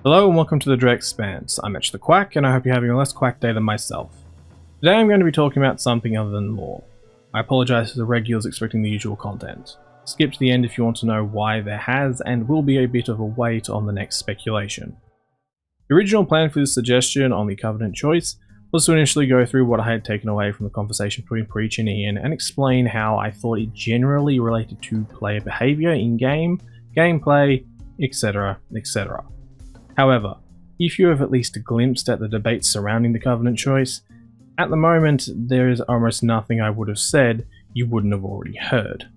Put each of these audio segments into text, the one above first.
Hello and welcome to the Expanse. I'm the Quack and I hope you're having a less quack day than myself. Today I'm going to be talking about something other than lore. I apologise to the regulars expecting the usual content. Skip to the end if you want to know why there has and will be a bit of a wait on the next speculation. The original plan for this suggestion on the Covenant choice was to initially go through what I had taken away from the conversation between Preach and Ian and explain how I thought it generally related to player behaviour in-game, gameplay, etc, etc. However, if you have at least glimpsed at the debates surrounding the Covenant choice, at the moment there is almost nothing I would have said you wouldn't have already heard.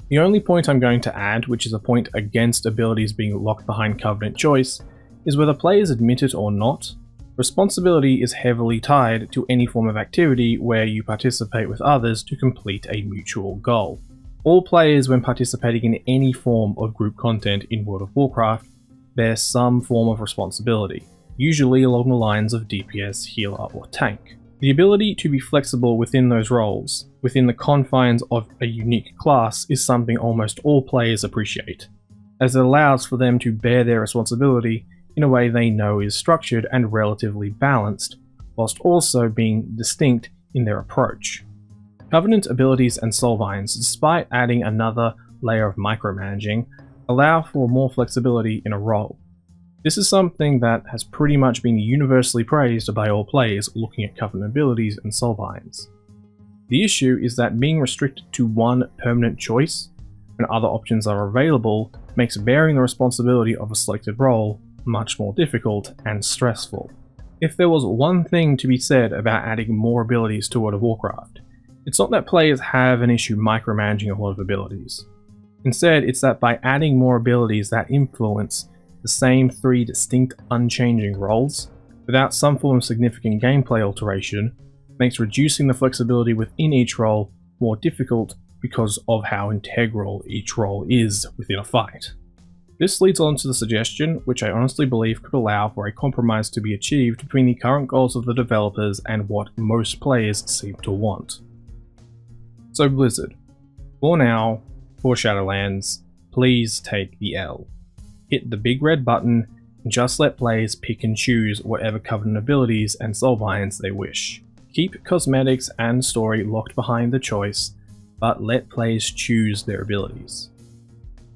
The only point I'm going to add, which is a point against abilities being locked behind Covenant choice, is whether players admit it or not, responsibility is heavily tied to any form of activity where you participate with others to complete a mutual goal. All players, when participating in any form of group content in World of Warcraft, bear some form of responsibility, usually along the lines of DPS, healer, or tank. The ability to be flexible within those roles, within the confines of a unique class, is something almost all players appreciate, as it allows for them to bear their responsibility in a way they know is structured and relatively balanced, whilst also being distinct in their approach. Covenant abilities and soulbinds, despite adding another layer of micromanaging, allow for more flexibility in a role. This is something that has pretty much been universally praised by all players looking at Covenant abilities and soulbinds. The issue is that being restricted to one permanent choice, when other options are available, makes bearing the responsibility of a selected role much more difficult and stressful. If there was one thing to be said about adding more abilities to World of Warcraft, it's not that players have an issue micromanaging a lot of abilities. Instead, it's that by adding more abilities that influence the same three distinct unchanging roles, without some form of significant gameplay alteration, makes reducing the flexibility within each role more difficult because of how integral each role is within a fight. This leads on to the suggestion, which I honestly believe could allow for a compromise to be achieved between the current goals of the developers and what most players seem to want. So Blizzard, for now, for Shadowlands, please take the L. Hit the big red button and just let players pick and choose whatever Covenant abilities and soulbinds they wish. Keep cosmetics and story locked behind the choice, but let players choose their abilities.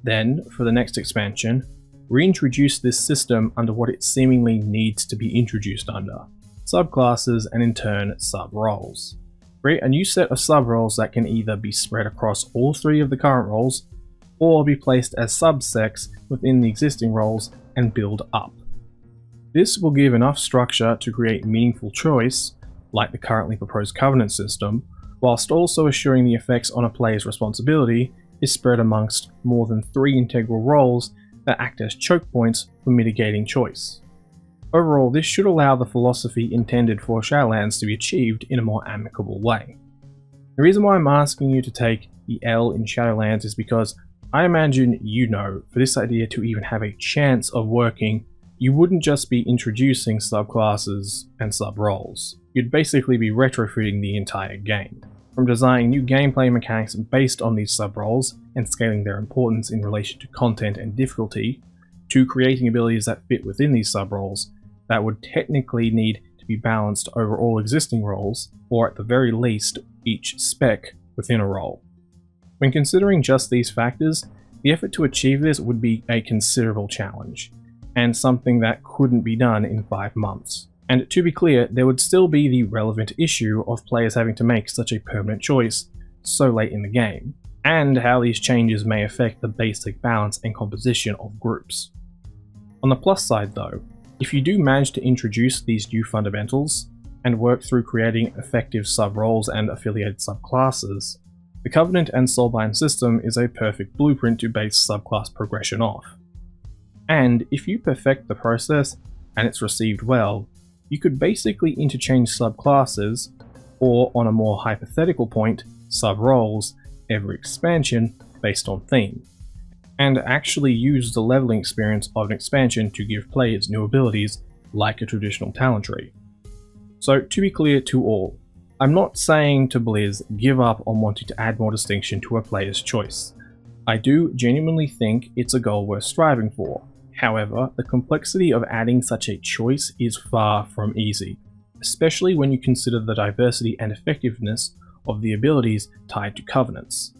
Then, for the next expansion, reintroduce this system under what it seemingly needs to be introduced under: subclasses and in turn sub-roles. Create a new set of sub-roles that can either be spread across all three of the current roles, or be placed as subsects within the existing roles and build up. This will give enough structure to create meaningful choice, like the currently proposed Covenant system, whilst also assuring the effects on a player's responsibility is spread amongst more than 3 integral roles that act as choke points for mitigating choice. Overall, this should allow the philosophy intended for Shadowlands to be achieved in a more amicable way. The reason why I'm asking you to take the L in Shadowlands is because I imagine you know, for this idea to even have a chance of working, you wouldn't just be introducing subclasses and sub-roles. You'd basically be retrofitting the entire game. From designing new gameplay mechanics based on these sub-roles and scaling their importance in relation to content and difficulty, to creating abilities that fit within these sub-roles that would technically need to be balanced over all existing roles, or at the very least, each spec within a role. When considering just these factors, the effort to achieve this would be a considerable challenge, and something that couldn't be done in 5 months. And to be clear, there would still be the relevant issue of players having to make such a permanent choice so late in the game, and how these changes may affect the basic balance and composition of groups. On the plus side though, if you do manage to introduce these new fundamentals, and work through creating effective sub-roles and affiliated subclasses, the Covenant and Soulbind system is a perfect blueprint to base subclass progression off. And if you perfect the process, and it's received well, you could basically interchange subclasses, or on a more hypothetical point, sub-roles, every expansion based on theme, and actually use the leveling experience of an expansion to give players new abilities like a traditional talent tree. So to be clear to all, I'm not saying to Blizz give up on wanting to add more distinction to a player's choice. I do genuinely think it's a goal worth striving for, However, the complexity of adding such a choice is far from easy, especially when you consider the diversity and effectiveness of the abilities tied to covenants.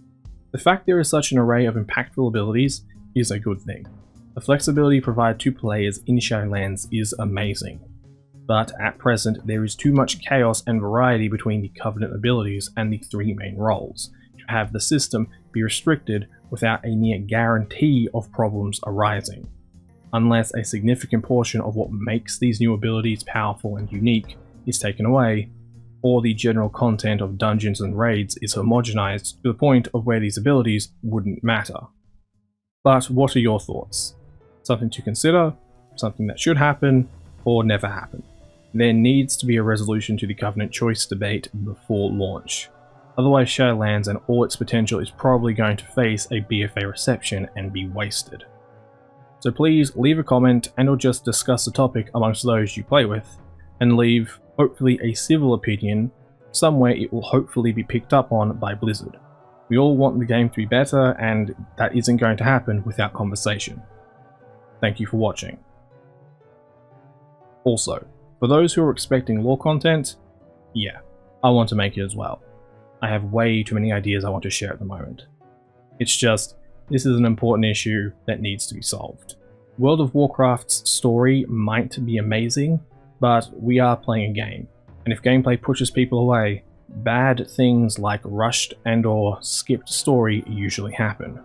The fact there is such an array of impactful abilities is a good thing. The flexibility provided to players in Shadowlands is amazing, but at present there is too much chaos and variety between the Covenant abilities and the three main roles to have the system be restricted without a near guarantee of problems arising. Unless a significant portion of what makes these new abilities powerful and unique is taken away, or the general content of dungeons and raids is homogenized to the point of where these abilities wouldn't matter. But what are your thoughts? Something to consider, something that should happen, or never happen? There needs to be a resolution to the Covenant choice debate before launch. Otherwise Shadowlands and all its potential is probably going to face a BFA reception and be wasted. So please leave a comment and or just discuss the topic amongst those you play with, and leave, hopefully, a civil opinion somewhere it will hopefully be picked up on by Blizzard. We all want the game to be better, and that isn't going to happen without conversation. Thank you for watching. Also, for those who are expecting lore content, yeah, I want to make it as well. I have way too many ideas I want to share at the moment. It's just, this is an important issue that needs to be solved. World of Warcraft's story might be amazing, but we are playing a game, and if gameplay pushes people away, bad things like rushed and or skipped story usually happen.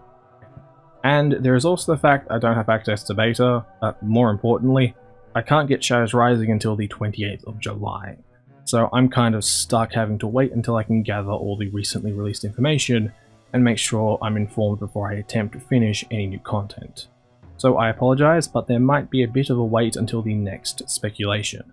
And there is also the fact I don't have access to beta, but more importantly, I can't get Shadows Rising until the 28th of July, so I'm kind of stuck having to wait until I can gather all the recently released information and make sure I'm informed before I attempt to finish any new content. So I apologize, but there might be a bit of a wait until the next speculation.